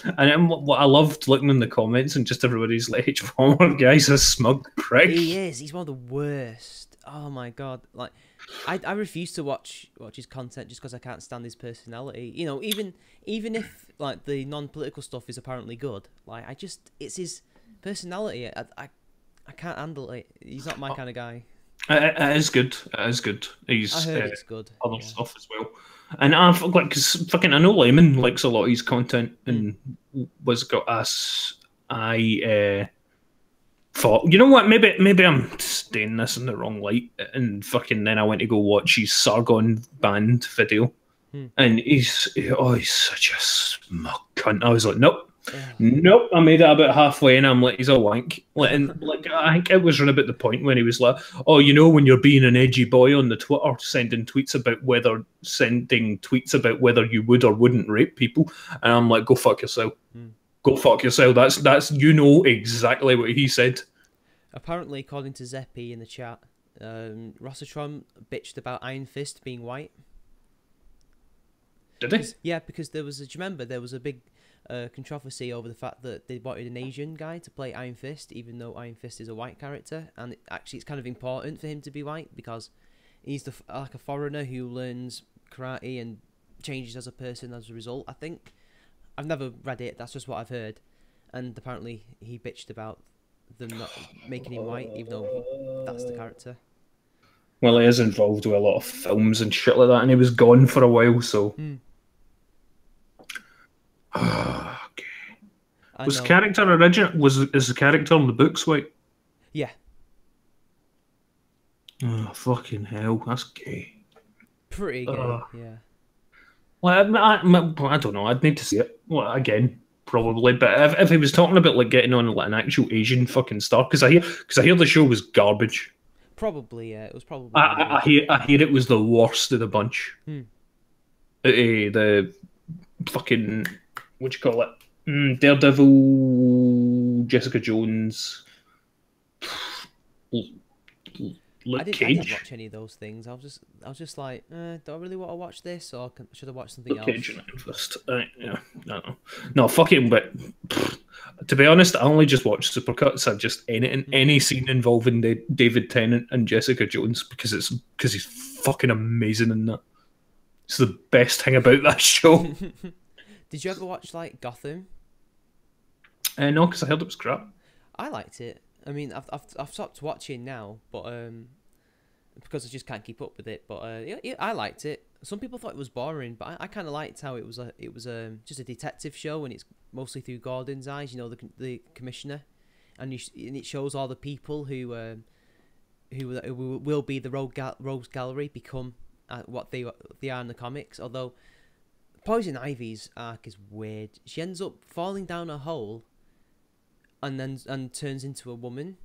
and then what I loved looking in the comments and just everybody's like, H Bomber guy's a smug prick. He is. He's one of the worst. Oh my God! Like, I refuse to watch his content just because I can't stand his personality. You know, even if like the non-political stuff is apparently good, like it's his personality. I can't handle it. He's not my kind of guy. It is good. It is good. I heard it's good. Other stuff as well. And I've like, cause fucking, I know Lemon likes a lot of his content and was got us. I thought, you know what? Maybe I'm staying this in the wrong light. And fucking, then I went to go watch his Sargon band video, and he's such a smug cunt. I was like, nope. Nope, I made it about halfway and I'm like, he's a wank. And like, I think it was right about the point when he was like, oh, you know, when you're being an edgy boy on the Twitter, sending tweets about whether you would or wouldn't rape people. And I'm like, go fuck yourself. Go fuck yourself. That's you know exactly what he said. Apparently, according to Zeppy in the chat, Rossitron bitched about Iron Fist being white. Did he? Yeah, because do you remember there was a big controversy over the fact that they wanted an Asian guy to play Iron Fist, even though Iron Fist is a white character, and it's kind of important for him to be white because he's like a foreigner who learns karate and changes as a person as a result. I think I've never read it. That's just what I've heard, and apparently he bitched about them not making him white, even though that's the character. Well, he is involved with a lot of films and shit like that, and he was gone for a while, so. Okay. Was the character original? Is the character in the books white? Yeah. Oh, fucking hell, that's gay. Pretty gay, yeah. Well, I don't know. I'd need to see it. Well, again, probably. But if he was talking about like getting on like an actual Asian fucking star, because I hear the show was garbage. Probably, yeah. It was probably. I hear it was the worst of the bunch. The fucking what you call it? Daredevil, Jessica Jones. I didn't watch any of those things. I was just like, do I really want to watch this, or should I watch something else? Cage and Iron Fist. Yeah, no, fucking. But to be honest, I only just watched Supercuts. I've just any scene involving David Tennant and Jessica Jones because he's fucking amazing in that. It's the best thing about that show. Did you ever watch like Gotham? No, because I heard it was crap. I liked it. I mean, I've stopped watching now, but because I just can't keep up with it. But yeah, I liked it. Some people thought it was boring, but I kind of liked how it was just a detective show, and it's mostly through Gordon's eyes. You know, the commissioner, and it shows all the people who will be the Rogues Gallery become what they are in the comics. Although Poison Ivy's arc is weird. She ends up falling down a hole and turns into a woman.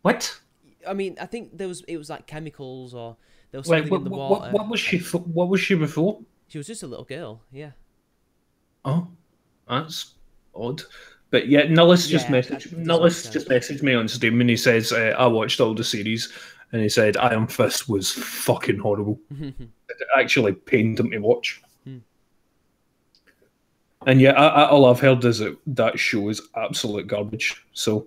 What? I mean, I think it was like chemicals, or there was something in the water. What was she? What was she before? She was just a little girl. Yeah. Oh, that's odd. But yeah, Nullis just messaged me on Steam, and he says I watched all the series, and he said Iron Fist was fucking horrible. It actually pained him to watch. And yeah, all I've heard is that show is absolute garbage. So,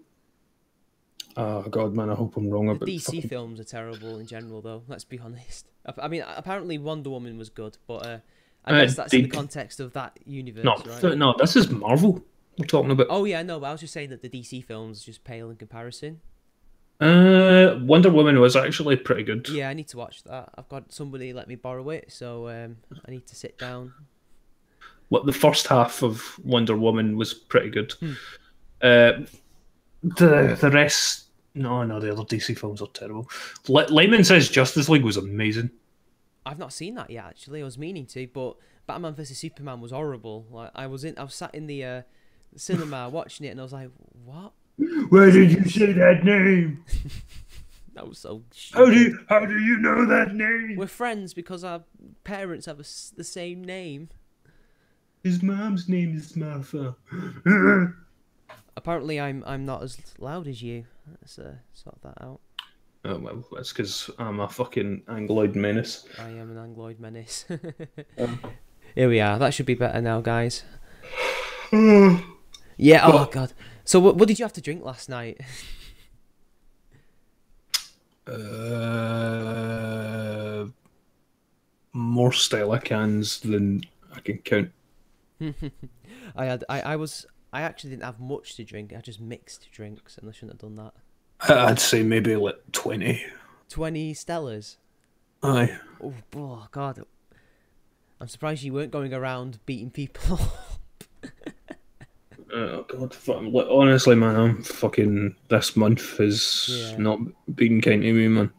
oh god, man, I hope I'm wrong about DC films are terrible in general, though. Let's be honest. I mean, apparently Wonder Woman was good, but I guess that's in the context of that universe, right? No, this is Marvel we're talking about. Oh yeah, no, but I was just saying that the DC films just pale in comparison. Wonder Woman was actually pretty good. Yeah, I need to watch that. I've got somebody let me borrow it, so I need to sit down. The first half of Wonder Woman was pretty good. The rest, no, the other DC films are terrible. Layman says Justice League was amazing. I've not seen that yet. Actually, I was meaning to, but Batman vs Superman was horrible. Like I was sat in the cinema watching it, and I was like, "What? Where did you say that name?" That was so stupid. How do you know that name? We're friends because our parents have the same name. His mom's name is Martha. Apparently, I'm not as loud as you. Let's sort that out. Oh well, that's because I'm a fucking Angloid menace. I am an Angloid menace. Here we are. That should be better now, guys. Yeah. Oh god. So what did you have to drink last night? More Stella cans than I can count. I actually didn't have much to drink. I just mixed drinks, and I shouldn't have done that. I'd say maybe like 20. 20 Stellas? Aye. Oh god. I'm surprised you weren't going around beating people up. Oh god, honestly, man, I'm fucking. This month has not been kind to me, man.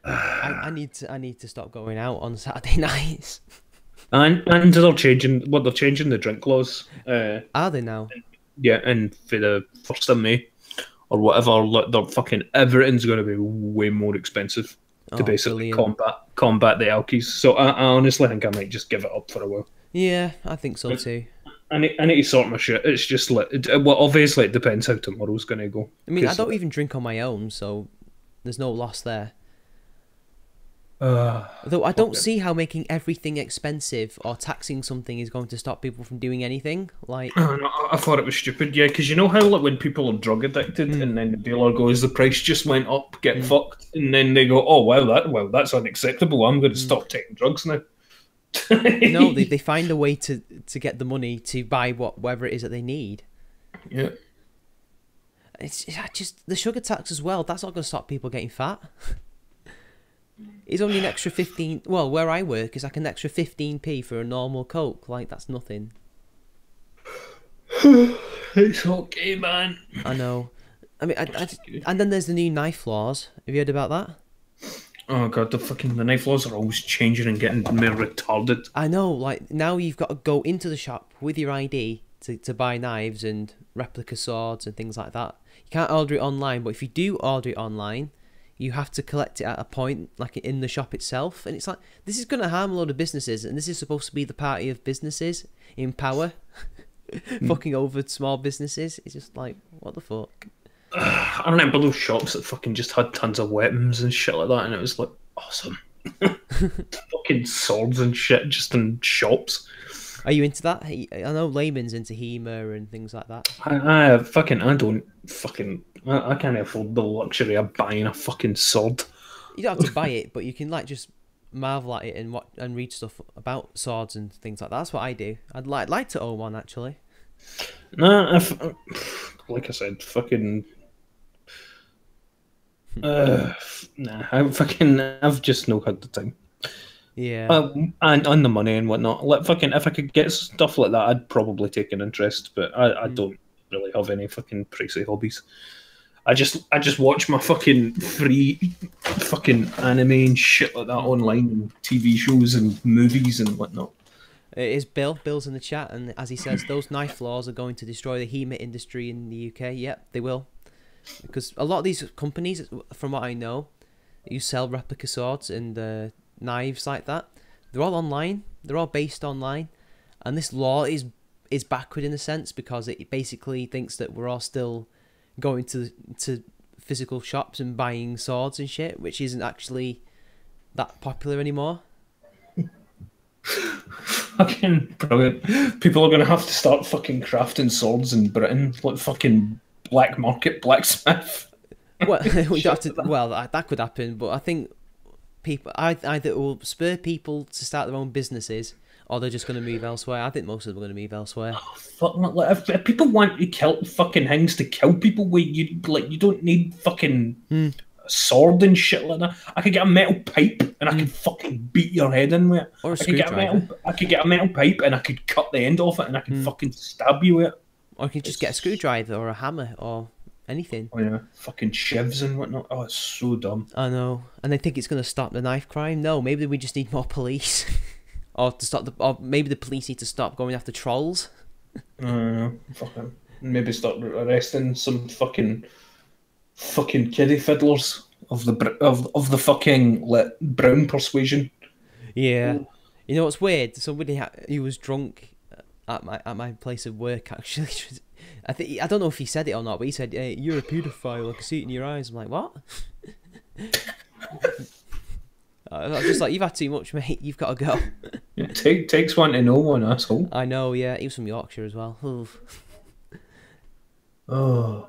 I need to stop going out on Saturday nights. And they're changing the drink laws. Are they now? Yeah, and for the 1st of May or whatever, they're fucking everything's going to be way more expensive to basically combat the alkies. So I honestly think I might just give it up for a while. Yeah, I think so too. I need to sort my shit. It's just like, well, obviously it depends how tomorrow's going to go. I mean, I don't even drink on my own, so there's no loss there. Though I don't Fuck it. see how making everything expensive or taxing something is going to stop people from doing anything. Like, No, I thought it was stupid, yeah, because you know how like when people are drug addicted and then the dealer goes, the price just went up, get fucked, and then they go, oh well, that's unacceptable. I'm going to stop taking drugs now. no, they find a way to get the money to buy whatever it is that they need. Yeah. It's just the sugar tax as well. That's not going to stop people getting fat. It's only an extra 15. Well, where I work is like an extra 15p for a normal Coke. Like, that's nothing. It's okay, man. I know. I mean, and then there's the new knife laws. Have you heard about that? Oh god, the knife laws are always changing and getting more retarded. I know. Like, now you've got to go into the shop with your ID to buy knives and replica swords and things like that. You can't order it online, but if you do order it online, you have to collect it at a point, like in the shop itself. And it's like, this is going to harm a lot of businesses, and this is supposed to be the party of businesses in power. Fucking over small businesses. It's just like, what the fuck? I remember those shops that fucking just had tons of weapons and shit like that, and it was like, awesome. Fucking swords and shit just in shops. Are you into that? I know Layman's into HEMA and things like that. I can't afford the luxury of buying a fucking sword. You don't have to buy it, but you can like just marvel at it and read stuff about swords and things like that. That's what I do. I'd like to own one actually. Nah, like I said, fucking. I've just not had the time. Yeah. And the money and whatnot. Like fucking, if I could get stuff like that, I'd probably take an interest. But I don't really have any fucking pricey hobbies. I just watch my fucking free fucking anime and shit like that online, and TV shows and movies and whatnot. It is Bill. Bill's in the chat, and as he says, those knife laws are going to destroy the HEMA industry in the UK. Yep, they will. Because a lot of these companies, from what I know, who sell replica swords and knives like that, they're all online. They're all based online. And this law is backward in a sense, because it basically thinks that we're all still going to physical shops and buying swords and shit, which isn't actually that popular anymore. Fucking brilliant. People are going to have to start fucking crafting swords in Britain, like fucking black market blacksmith. Well, we don't have to, well, that could happen, but I think people either it will spur people to start their own businesses, or they're just going to move elsewhere. I think most of them are going to move elsewhere. Oh, fuck, like, if people want to kill fucking things to kill people, where you don't need fucking a sword and shit like that. I could get a metal pipe and I could fucking beat your head in with it. Or a screwdriver. I could get a metal pipe and I could cut the end off it and I could fucking stab you with it. Or you can just get a screwdriver or a hammer or anything. Oh yeah, fucking shivs and whatnot. Oh, it's so dumb. I know. And they think it's going to stop the knife crime. No, maybe we just need more police. Or maybe the police need to stop going after trolls. Fucking maybe start arresting some fucking kiddie fiddlers of the fucking brown persuasion. Yeah. You know what's weird? Somebody who was drunk at my place of work actually. I don't know if he said it or not, but he said, hey, "You're a paedophile. I can see it in your eyes." I'm like, what? I was just like, you've had too much, mate. You've got to go. It takes one to know one, asshole. I know, yeah. He was from Yorkshire as well. Oh.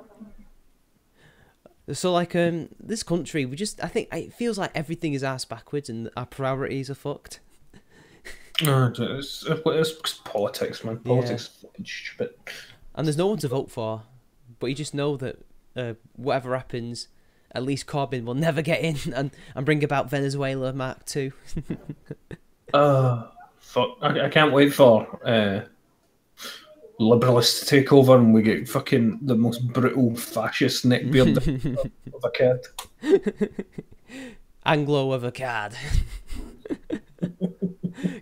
So, like, this country, I think it feels like everything is ass backwards and our priorities are fucked. It's politics, man. Politics is fucking stupid. And there's no one to vote for, but you just know that whatever happens, at least Corbyn will never get in and bring about Venezuela Mark II. Fuck. I can't wait for liberalists to take over and we get fucking the most brutal fascist neckbeard of a kid. Anglo of a cad.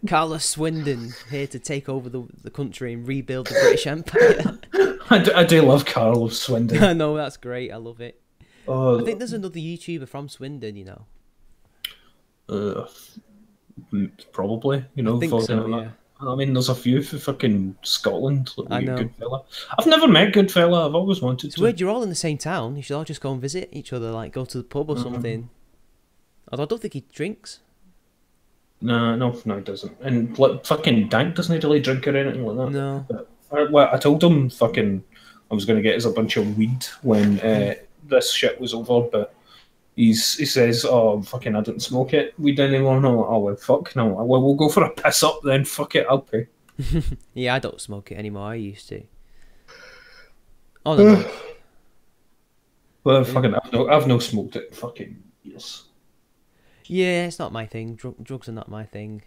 Carlos Swindon here to take over the country and rebuild the British Empire. I do love Carlos Swindon. I know, that's great. I love it. I think there's another YouTuber from Swindon, you know. Probably, you know. I think so, yeah. I mean, there's a few for fucking Scotland. Like, I know. Goodfella. I've never met Goodfella. I've always wanted to. It's weird. You're all in the same town. You should all just go and visit each other, like go to the pub or something. Although I don't think he drinks. No, he doesn't. And like, fucking Dank doesn't really drink or anything like that. No. I told him fucking I was going to get us a bunch of weed when this shit was over, but he says, "Oh, fucking, I don't smoke it weed anymore." And I'm like, "Oh, well, fuck no. Well, we'll go for a piss up then. Fuck it, I'll pay." Yeah, I don't smoke it anymore. I used to. Oh no. Well, fucking, I've no smoked it. Fucking yes. Yeah, it's not my thing. Drugs are not my thing.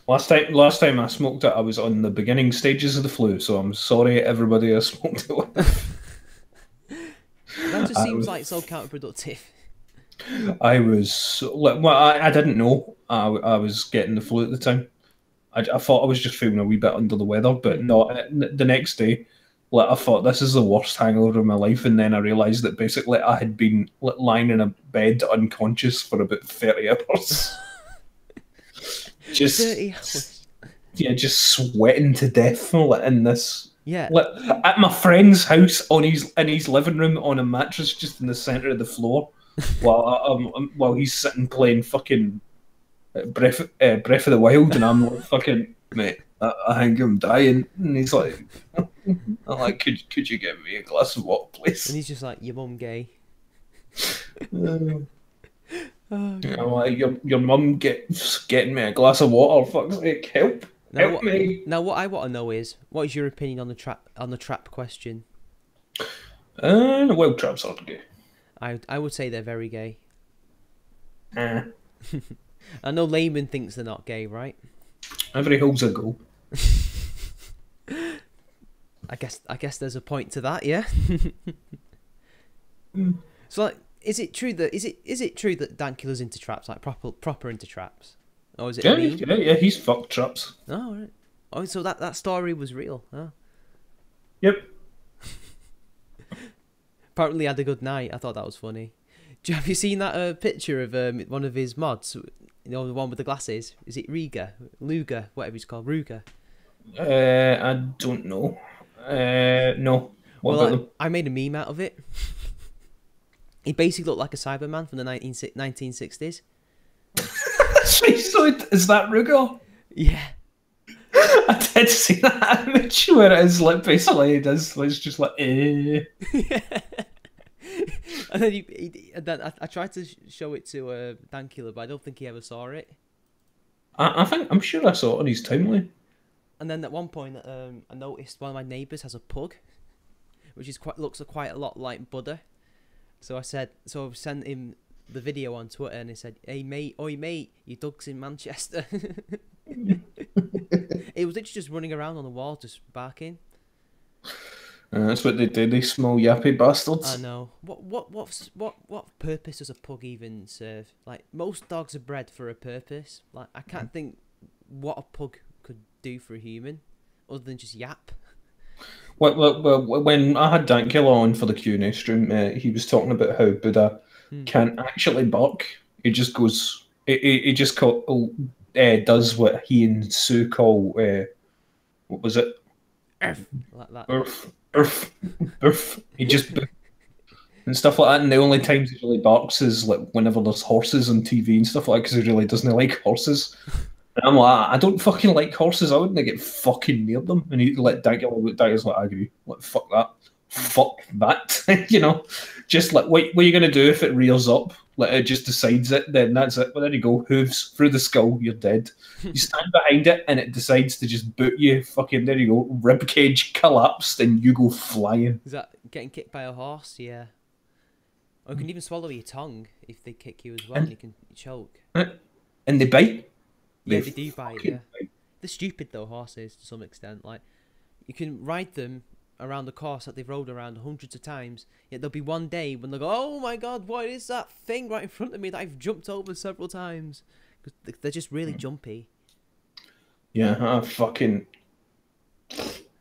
Last time I smoked it, I was on the beginning stages of the flu. So I'm sorry, everybody I smoked it with. That just seems like so counterproductive. I was well, I didn't know I was getting the flu at the time. I thought I was just feeling a wee bit under the weather, but no. The next day, like, I thought this is the worst hangover of my life, and then I realised that basically I had been lying in a bed unconscious for about 30 hours. Just 30 hours. Yeah, just sweating to death in this. Yeah. At my friend's house in his living room on a mattress just in the centre of the floor, while he's sitting playing fucking Breath of the Wild, and I'm like, fucking mate, I think I'm dying, and he's like, I'm like, could you give me a glass of water, please? And he's just like, your mum gay. I'm like, your mum getting me a glass of water, fuck's sake, help me. Now, what I want to know is, what is your opinion on the trap question? Well, traps are gay. I would say they're very gay. I know Layman thinks they're not gay, right? Every hole's a goal. I guess there's a point to that, yeah. So, like, is it true that Dankula's into traps, like proper into traps, or is it? Yeah, he's fucked traps. Oh, right. Oh, so that story was real. Oh. Yep. Apparently, had a good night. I thought that was funny. Have you seen that picture of one of his mods? You know, the one with the glasses. Is it Luger, whatever he's called, Ruger? I don't know. No. What about them? I made a meme out of it. He basically looked like a Cyberman from the 1960s. So is that Ruger? Yeah. I did see that image where it is like basically it's just like Yeah. And then I tried to show it to Dankula, but I don't think he ever saw it. I'm sure I saw it on his timeline. And then at one point, I noticed one of my neighbours has a pug, which looks quite a lot like Buddha. So I sent him the video on Twitter, and he said, "Hey mate, oi mate, your dog's in Manchester." It was literally just running around on the wall, just barking. That's what they do, these small yappy bastards. I know. What purpose does a pug even serve? Like, most dogs are bred for a purpose. Like, I can't think what a pug could do for a human other than just yap. Well, when I had Dankula on for the Q&A stream, he was talking about how Buddha can't actually bark. He just goes. He just does what he and Sue call what was it? Like that. Earth. He just and stuff like that. And the only times he really barks is like whenever there's horses on TV and stuff like that, because he really doesn't like horses. And I'm like, I don't fucking like horses. I wouldn't get fucking near them. And he let Dankula's like, I agree. Like, fuck that. You know, just like, what are you gonna do if it rears up? Like, it just decides it, then that's it. Well, there you go, hooves through the skull, you're dead. You stand behind it, and it decides to just boot you. Fucking, there you go, rib cage collapsed, and you go flying. Is that getting kicked by a horse? Yeah. Or you can even swallow your tongue if they kick you as well, and you can choke. And they bite. Yeah, they do bite. Yeah, they're stupid though, horses, to some extent. Like, you can ride them around the course that they've rode around hundreds of times, yet there'll be one day when they'll go, "Oh my god, what is that thing right in front of me that I've jumped over several times?" Because they're just really jumpy. Yeah, I fucking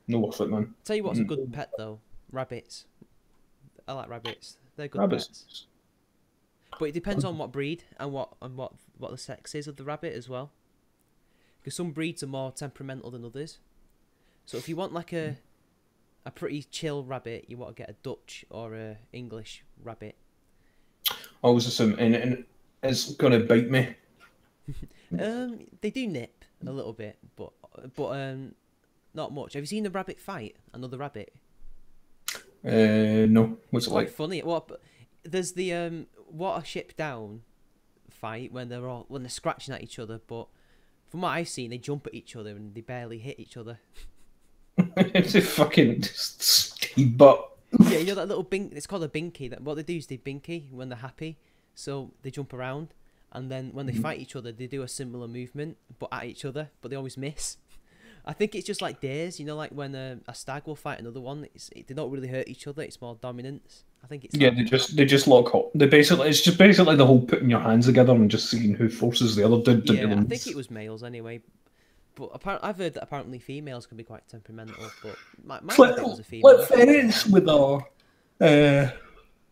no worth it, man. Tell you what's a good pet though, rabbits. I like rabbits. They're good Rabbits. pets. But it depends on what breed and what the sex is of the rabbit as well. Because some breeds are more temperamental than others. So if you want like a pretty chill rabbit, you want to get a Dutch or a English rabbit. I was assuming, and it's gonna bite me. They do nip a little bit, but not much. Have you seen the rabbit fight? Another rabbit. No. What's it Quite like? funny. What? There's the water ship down fight when they're scratching at each other, but from what I've seen, they jump at each other and they barely hit each other. It's a fucking speed butt. Yeah, you know that little bink. It's called a binky. That what they do is they binky when they're happy, so they jump around, and then when they fight each other, they do a similar movement but at each other, but they always miss. I think it's just like dares, you know, like when a stag will fight another one. They don't really hurt each other. It's more dominance. I think it's they just lock up. It's just basically the whole putting your hands together and just seeing who forces the other dude. Yeah, I think it was males anyway. But I've heard that apparently females can be quite temperamental. But my idea was a female. Like ferrets with the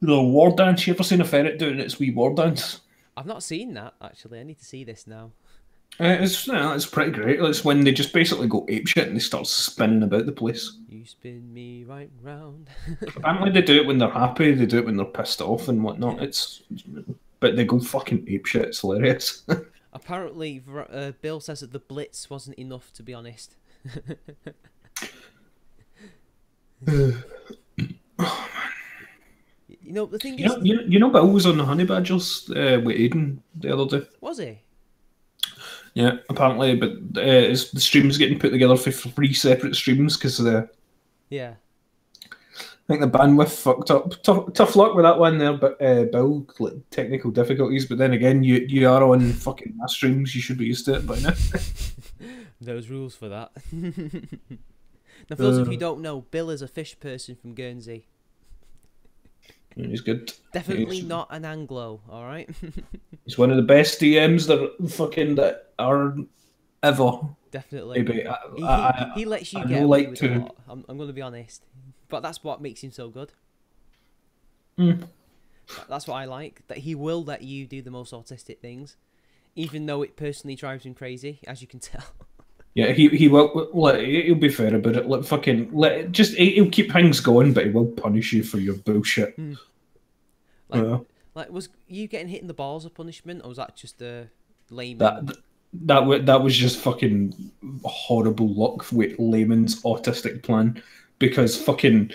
war dance. You ever seen a ferret doing its wee war dance? I've not seen that actually. I need to see this now. It's pretty great. It's when they just basically go apeshit and they start spinning about the place. You spin me right round. Apparently they do it when they're happy. They do it when they're pissed off and whatnot. But they go fucking apeshit. It's hilarious. Apparently, Bill says that the Blitz wasn't enough, to be honest. Oh, man. You know, the thing is... You know Bill was on the Honey Badgers with Aiden the other day. Was he? Yeah, apparently, but the stream's getting put together for 3 separate streams because yeah. I think the bandwidth fucked up. Tough luck with that one there, but Bill, like, technical difficulties. But then again, you are on fucking mass streams. You should be used to it by now. There's rules for that. Now, for those of you who don't know, Bill is a fish person from Guernsey. He's good. Definitely not an Anglo, all right? He's one of the best DMs that are ever. Definitely. Maybe. He lets you get away with a lot. I'm going to be honest. But that's what makes him so good. That's what I like. That he will let you do the most autistic things, even though it personally drives him crazy, as you can tell. Yeah, he will. He'll be fair about it. He'll keep things going, but he will punish you for your bullshit. Like, was you getting hit in the balls a punishment, or was that just a lame? That was just fucking horrible luck with Layman's autistic plan. Because fucking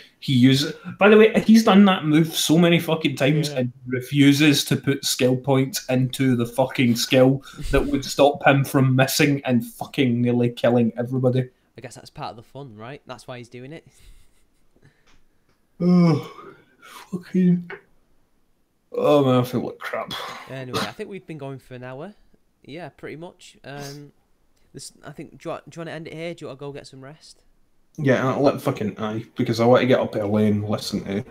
by the way, he's done that move so many fucking times and refuses to put skill points into the fucking skill that would stop him from missing and fucking nearly killing everybody. I guess that's part of the fun, right? That's why he's doing it. Oh, fucking. Oh man, I feel like crap. Anyway, I think we've been going for an hour. Yeah, pretty much. I think. Do you want to end it here? Do you want to go get some rest? Yeah, I'll let because I want to get up early and listen to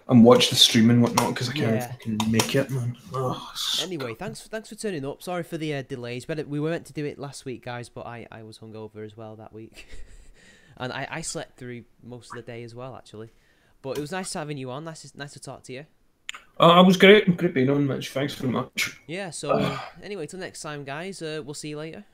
and watch the stream and whatnot because I can't fucking make it, man. Oh, anyway, thanks for turning up. Sorry for the delays. But we were meant to do it last week, guys, but I was hungover as well that week, and I slept through most of the day as well, actually. But it was nice having you on. Nice to talk to you. I was great. Great being on, Mitch. Thanks very much. Yeah. So anyway, till next time, guys. We'll see you later.